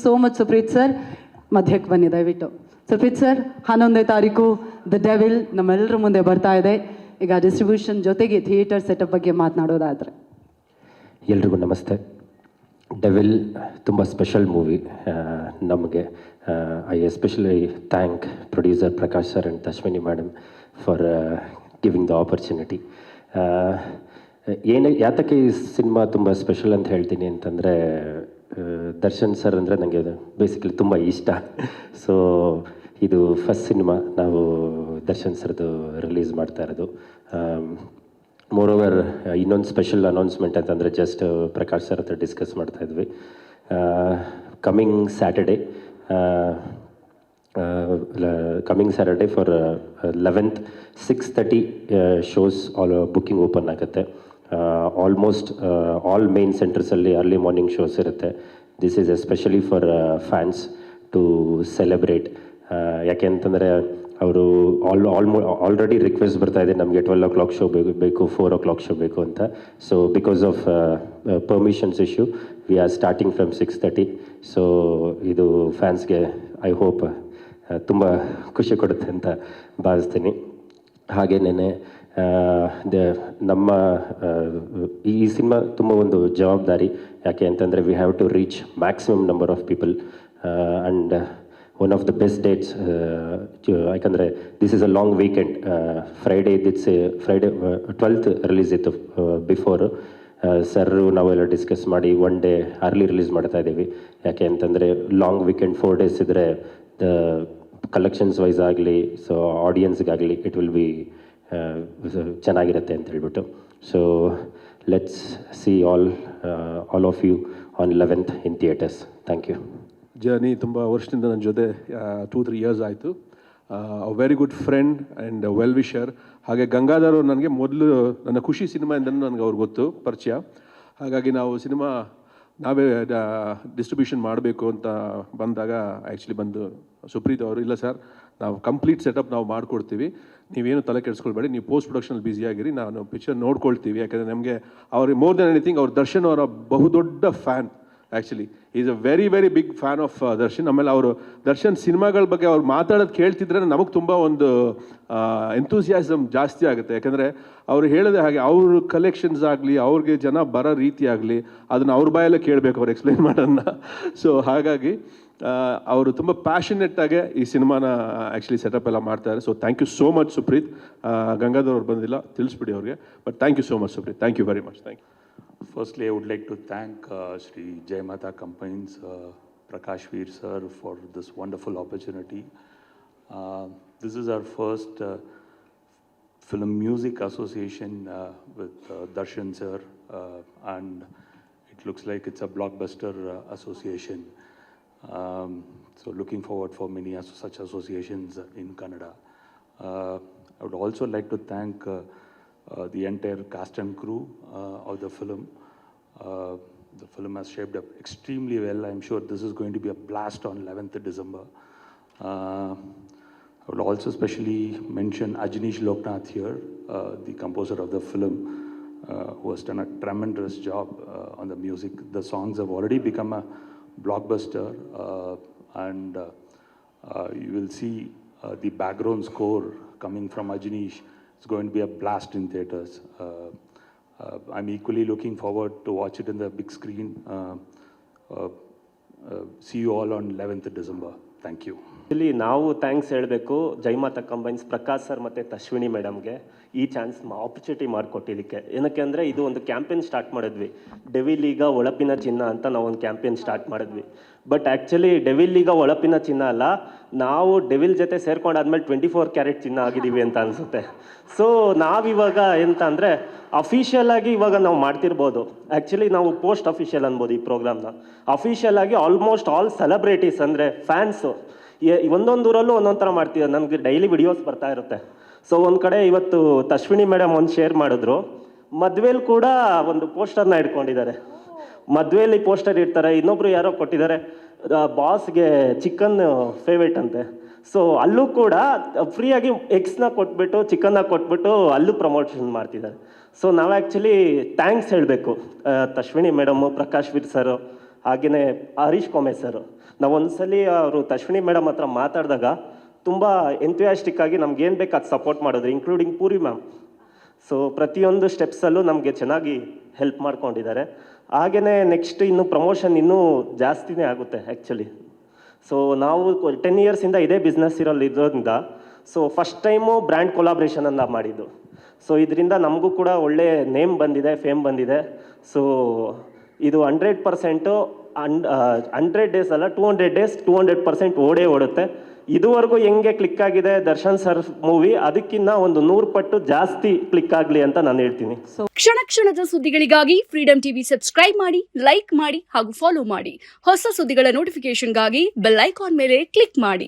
So much Supreeth sir. ಮಧ್ಯಕ್ಕೆ ಬನ್ನಿ ದಯವಿಟ್ಟು. ಸುಪ್ರೀತ್ ಸರ್, 11ನೇ ತಾರೀಕು ದ ಡೆವಿಲ್ ನಮ್ಮೆಲ್ಲರ ಮುಂದೆ ಬರ್ತಾ ಇದೆ. ಈಗ ಡಿಸ್ಟ್ರಿಬ್ಯೂಷನ್ ಜೊತೆಗೆ ಥಿಯೇಟರ್ ಸೆಟಪ್ ಬಗ್ಗೆ ಮಾತನಾಡೋದಾದರೆ. ಎಲ್ರಿಗೂ ನಮಸ್ತೆ. ಡೆವಿಲ್ ತುಂಬ ಸ್ಪೆಷಲ್ ಮೂವಿ ನಮಗೆ. I especially thank producer Prakash sir and Ashwini madam for giving the opportunity. ಯಾತಕ್ಕೆ ಈ ಸಿನಿಮಾ ತುಂಬ ಸ್ಪೆಷಲ್ ಅಂತ ಹೇಳ್ತೀನಿ ಅಂತಂದರೆ, ದರ್ಶನ್ ಸರ್ ಅಂದರೆ ನನಗೆ ಬೇಸಿಕಲಿ ತುಂಬ ಇಷ್ಟ. ಸೊ ಇದು ಫಸ್ಟ್ ಸಿನಿಮಾ ನಾವು ದರ್ಶನ್ ಸರ್ದು ರಿಲೀಸ್ ಮಾಡ್ತಾ ಇರೋದು. ಮೋರೋವರ್ ಇನ್ನೊಂದು ಸ್ಪೆಷಲ್ ಅನೌನ್ಸ್ಮೆಂಟ್ ಅಂತಂದರೆ, ಜಸ್ಟ್ ಪ್ರಕಾಶ್ ಸರ್ ಹತ್ರ ಡಿಸ್ಕಸ್ ಮಾಡ್ತಾ ಇದ್ವಿ. Coming Saturday for 11th 6:30 shows booking open ಆಗುತ್ತೆ. ಆಲ್ಮೋಸ್ಟ್ ಆಲ್ ಮೇನ್ ಸೆಂಟರ್ಸಲ್ಲಿ ಅರ್ಲಿ ಮಾರ್ನಿಂಗ್ ಶೋಸ್ ಇರುತ್ತೆ. This is especially for fans to celebrate. ಯಾಕೆ ಅಂತಂದರೆ ಅವರು ಆಲ್ರೆಡಿ ರಿಕ್ವೆಸ್ಟ್ ಬರ್ತಾ ಇದೆ, ನಮಗೆ 12 o'clock ಶೋ ಬೇಕು, 4 o'clock ಶೋ ಬೇಕು ಅಂತ. So because of permissions issue we are starting from 6:30. So ಇದು ಫ್ಯಾನ್ಸ್ಗೆ ಐ ಹೋಪ್ ತುಂಬ ಖುಷಿ ಕೊಡುತ್ತೆ ಅಂತ ಭಾವಿಸ್ತೀನಿ. ಹಾಗೇನೇ ನಮ್ಮ ಈ ಸಿನಿಮಾ ತುಂಬ ಒಂದು ಜವಾಬ್ದಾರಿ. ಯಾಕೆ ಅಂತಂದರೆ we have to reach maximum number of people and one of the best dates. ಯಾಕಂದರೆ this is a long weekend. Friday 12th release ಇತ್ತು. ಬಿಫೋರು ಸರ್ರು ನಾವೆಲ್ಲ ಡಿಸ್ಕಸ್ ಮಾಡಿ ಒನ್ ಡೇ ಅರ್ಲಿ ರಿಲೀಸ್ ಮಾಡ್ತಾ ಇದ್ದೀವಿ. ಯಾಕೆ ಅಂತಂದರೆ ಲಾಂಗ್ ವೀಕೆಂಡ್ 4 days ಇದ್ದರೆ the collections wise ಆಗಲಿ, ಸೊ ಆಡಿಯನ್ಸ್ಗಾಗಲಿ ಇಟ್ ವಿಲ್ ಬಿ ಚೆನ್ನಾಗಿರುತ್ತೆ ಅಂತ ಹೇಳ್ಬಿಟ್ಟು. So let's see all of you on 11th in theatres. Thank you. Journey ತುಂಬ ವರ್ಷದಿಂದ ನನ್ನ ಜೊತೆ 2-3 years ಆಯಿತು. Very good friend and well wisher. ಹಾಗೆ ಗಂಗಾಧರ್ ಅವರು ನನಗೆ ಮೊದಲು ನನ್ನ ಖುಷಿ ಸಿನಿಮಾಯಿಂದನೂ ನನಗೆ ಅವ್ರಿಗೆ ಗೊತ್ತು, ಪರಿಚಯ. ಹಾಗಾಗಿ ನಾವು ಸಿನಿಮಾ ನಾವೇ ಡಿಸ್ಟ್ರಿಬ್ಯೂಷನ್ ಮಾಡಬೇಕು ಅಂತ ಬಂದಾಗ ಆ್ಯಕ್ಚುಲಿ ಬಂದು ಸುಪ್ರೀತ್ ಅವರು, ಇಲ್ಲ ಸರ್ ನಾವು ಕಂಪ್ಲೀಟ್ ಸೆಟಪ್ ನಾವು ಮಾಡಿಕೊಡ್ತೀವಿ, ನೀವೇನು ತಲೆ ಕೆಡಿಸ್ಕೊಳ್ಬೇಡಿ, ನೀವು ಪೋಸ್ಟ್ ಪ್ರೊಡಕ್ಷನಲ್ಲಿ ಬ್ಯುಸಿಯಾಗಿರಿ, ನಾನು ಪಿಕ್ಚರ್ ನೋಡ್ಕೊಳ್ತೀವಿ. ಯಾಕಂದರೆ ನಮಗೆ ಅವ್ರಿಗೆ ಮೋರ್ ದೆನ್ ಎನಿಥಿಂಗ್ ಅವ್ರು ದರ್ಶನ್ ಅವರ ಬಹುದೊಡ್ಡ fan. Actually is a very very big fan of Darshan. ಆಮೇಲೆ ಅವರು ದರ್ಶನ್ ಸಿನಿಮಾಗಳ ಬಗ್ಗೆ ಅವ್ರು ಮಾತಾಡೋದು ಕೇಳ್ತಿದ್ರೆ ನಮಗೆ ತುಂಬ ಒಂದು ಎಂಥೂಸಿಯಾಸಮ್ ಜಾಸ್ತಿ ಆಗುತ್ತೆ. ಯಾಕಂದರೆ ಅವರು ಹೇಳಿದೆ ಹಾಗೆ ಅವ್ರ ಕಲೆಕ್ಷನ್ಸ್ ಆಗಲಿ, ಅವ್ರಿಗೆ ಜನ ಬರೋ ರೀತಿ ಆಗಲಿ, ಅದನ್ನು ಅವ್ರ ಬಾಯಲ್ಲೇ ಕೇಳಬೇಕು, ಅವ್ರು ಎಕ್ಸ್ಪ್ಲೈನ್ ಮಾಡೋಣ. ಸೊ ಹಾಗಾಗಿ ಅವರು ತುಂಬ ಪ್ಯಾಷನೆಟ್ಟಾಗೆ ಈ ಸಿನಿಮಾನ ಆ್ಯಕ್ಚುಲಿ ಸೆಟಪ್ ಎಲ್ಲ ಮಾಡ್ತಾರೆ. So thank you so much Supreeth. Gangadhar ಅವ್ರು ಬಂದಿಲ್ಲ, ತಿಳಿಸ್ಬಿಡಿ ಅವ್ರಿಗೆ. But thank you so much Supreeth. Thank you very much. Thank you. Firstly, I would like to thank Shri Jai Mata Companies, Prakash Veer sir, for this wonderful opportunity. This is our first film music association with Darshan sir, and it looks like it's a blockbuster association. So looking forward for many such associations in Kannada. I would also like to thank the entire cast and crew of the film. The film has shaped up extremely well. I'm sure this is going to be a blast on 11th December. I would also specially mention Ajnish Loknath here, the composer of the film, who has done a tremendous job on the music. The songs have already become a blockbuster, and you will see the background score coming from Ajnish. It's going to be a blast in theaters. I'm equally looking forward to watch it in the big screen. See you all on 11th December. Thank you. ಇಲ್ಲಿ ನಾವು thanks ಹೇಳಬೇಕು Jai Mata combines Prakash sir ಮತ್ತು ಅಶ್ವಿನಿ ಮೇಡಮ್ಗೆ ಈ chance opportunity ಮಾಡಿಕೊಟ್ಟಿದ್ದಕ್ಕೆ. ಏನಕ್ಕೆ ಅಂದರೆ ಇದು ಒಂದು campaign start ಮಾಡಿದ್ವಿ, ಡೆವಿಲ್ ಈಗ ಒಳಪಿನ ಚಿನ್ನ ಅಂತ ನಾವು ಒಂದು ಕ್ಯಾಂಪೇನ್ ಸ್ಟಾರ್ಟ್ ಮಾಡಿದ್ವಿ. ಬಟ್ ಆ್ಯಕ್ಚುಲಿ ಡೆವಿಲ್ ಈಗ ಒಳಪಿನ ಚಿನ್ನ ಅಲ್ಲ, ನಾವು ಡೆವಿಲ್ ಜೊತೆ ಸೇರ್ಕೊಂಡಾದ್ಮೇಲೆ 24 ಕ್ಯಾರೆಟ್ ಚಿನ್ನ ಆಗಿದ್ದೀವಿ ಅಂತ ಅನಿಸುತ್ತೆ. ಸೊ ನಾವಿವಾಗ ಎಂತ ಅಂದರೆ ಅಫಿಷಿಯಲ್ ಆಗಿ ಇವಾಗ ನಾವು ಮಾಡ್ತಿರ್ಬೋದು. ಆ್ಯಕ್ಚುಲಿ ನಾವು ಪೋಸ್ಟ್ ಅಫಿಷಿಯಲ್ ಅನ್ಬೋದು ಈ ಪ್ರೋಗ್ರಾಮ್ನ. ಅಫಿಷಿಯಲ್ ಆಗಿ ಆಲ್ಮೋಸ್ಟ್ ಆಲ್ ಸೆಲೆಬ್ರಿಟೀಸ್ ಅಂದರೆ ಫ್ಯಾನ್ಸು ಒಂದೊಂದು ಊರಲ್ಲೂ ಒಂದೊಂದು ಥರ ಮಾಡ್ತಿದ್ದಾರೆ. ನನಗೆ ಡೈಲಿ ವಿಡಿಯೋಸ್ ಬರ್ತಾ ಇರುತ್ತೆ. ಸೊ ಒಂದು ಕಡೆ ಇವತ್ತು ಅಶ್ವಿನಿ ಮೇಡಮ್ ಒಂದು ಶೇರ್ ಮಾಡಿದ್ರು, ಮದುವೆಲಿ ಕೂಡ ಒಂದು ಪೋಸ್ಟರ್ನ ಇಟ್ಕೊಂಡಿದ್ದಾರೆ. ಮದುವೆಯಲ್ಲಿ ಪೋಸ್ಟರ್ ಇಡ್ತಾರೆ. ಇನ್ನೊಬ್ರು ಯಾರೋ ಕೊಟ್ಟಿದ್ದಾರೆ, ಬಾಸ್ಗೆ ಚಿಕನ್ ಫೇವ್ರೇಟ್ ಅಂತೆ. ಸೊ ಅಲ್ಲೂ ಕೂಡ ಫ್ರೀಯಾಗಿ ಎಗ್ಸ್ನ ಕೊಟ್ಬಿಟ್ಟು ಚಿಕನ್ನ ಕೊಟ್ಬಿಟ್ಟು ಅಲ್ಲೂ ಪ್ರಮೋಷನ್ ಮಾಡ್ತಿದ್ದಾರೆ. ಸೊ ನಾವು ಆ್ಯಕ್ಚುಲಿ ಥ್ಯಾಂಕ್ಸ್ ಹೇಳಬೇಕು ಅಶ್ವಿನಿ ಮೇಡಮು, ಪ್ರಕಾಶ್ ವೀರ್ ಸರು, ಹಾಗೆಯೇ ಹರೀಶ್ ಕೊಮೆ ಸರ್, ನಾವು ಒಂದ್ಸಲಿ ಅವರು ಅಶ್ವಿನಿ ಮೇಡಮ್ ಹತ್ರ ಮಾತಾಡಿದಾಗ ತುಂಬ ಎಂಥ್ಯೂಯಾಸ್ಟಿಕ್ ಆಗಿ ನಮ್ಗೆ ಏನು ಬೇಕು ಅದು ಸಪೋರ್ಟ್ ಮಾಡಿದ್ರು, ಇನ್ಕ್ಲೂಡಿಂಗ್ ಪೂರಿ ಮ್ಯಾಮ್. ಸೊ ಪ್ರತಿಯೊಂದು ಸ್ಟೆಪ್ಸಲ್ಲೂ ನಮಗೆ ಚೆನ್ನಾಗಿ ಹೆಲ್ಪ್ ಮಾಡ್ಕೊಂಡಿದ್ದಾರೆ. ಹಾಗೆಯೇ ನೆಕ್ಸ್ಟ್ ಇನ್ನು ಪ್ರಮೋಷನ್ ಇನ್ನೂ ಜಾಸ್ತಿನೇ ಆಗುತ್ತೆ ಆ್ಯಕ್ಚುಲಿ. ಸೊ ನಾವು 10 ಇಯರ್ಸಿಂದ ಇದೇ ಬಿಸ್ನೆಸ್ ಇರೋದ್ರಿಂದ so first time brand collaboration ಅಂತ ಮಾಡಿದ್ದು. ಸೊ ಇದರಿಂದ ನಮಗೂ ಕೂಡ ಒಳ್ಳೆ ನೇಮ್ ಬಂದಿದೆ, ಫೇಮ್ ಬಂದಿದೆ. ಸೊ ಇದು 100% 100 ಡೇಸ್ ಅಲ್ಲ 200 ಡೇಸ್ 200% ಓಡುತ್ತೆ. ಇದುವರೆಗೂ ಹೆಂಗೆ ಕ್ಲಿಕ್ ಆಗಿದೆ ದರ್ಶನ್ ಸರ್ ಮೂವಿ, ಅದಕ್ಕಿಂತ ಒಂದು 100 ಪಟ್ಟು ಜಾಸ್ತಿ ಕ್ಲಿಕ್ ಆಗಲಿ ಅಂತ ನಾನು ಹೇಳ್ತೀನಿ. ಕ್ಷಣ ಕ್ಷಣದ ಸುದ್ದಿಗಳಿಗಾಗಿ ಫ್ರೀಡಂ ಟಿವಿ ಸಬ್ಸ್ಕ್ರೈಬ್ ಮಾಡಿ, ಲೈಕ್ ಮಾಡಿ ಹಾಗೂ ಫಾಲೋ ಮಾಡಿ. ಹೊಸ ಸುದ್ದಿಗಳ ನೋಟಿಫಿಕೇಶನ್ಗಾಗಿ ಬೆಲ್ ಐಕಾನ್ ಮೇಲೆ ಕ್ಲಿಕ್ ಮಾಡಿ.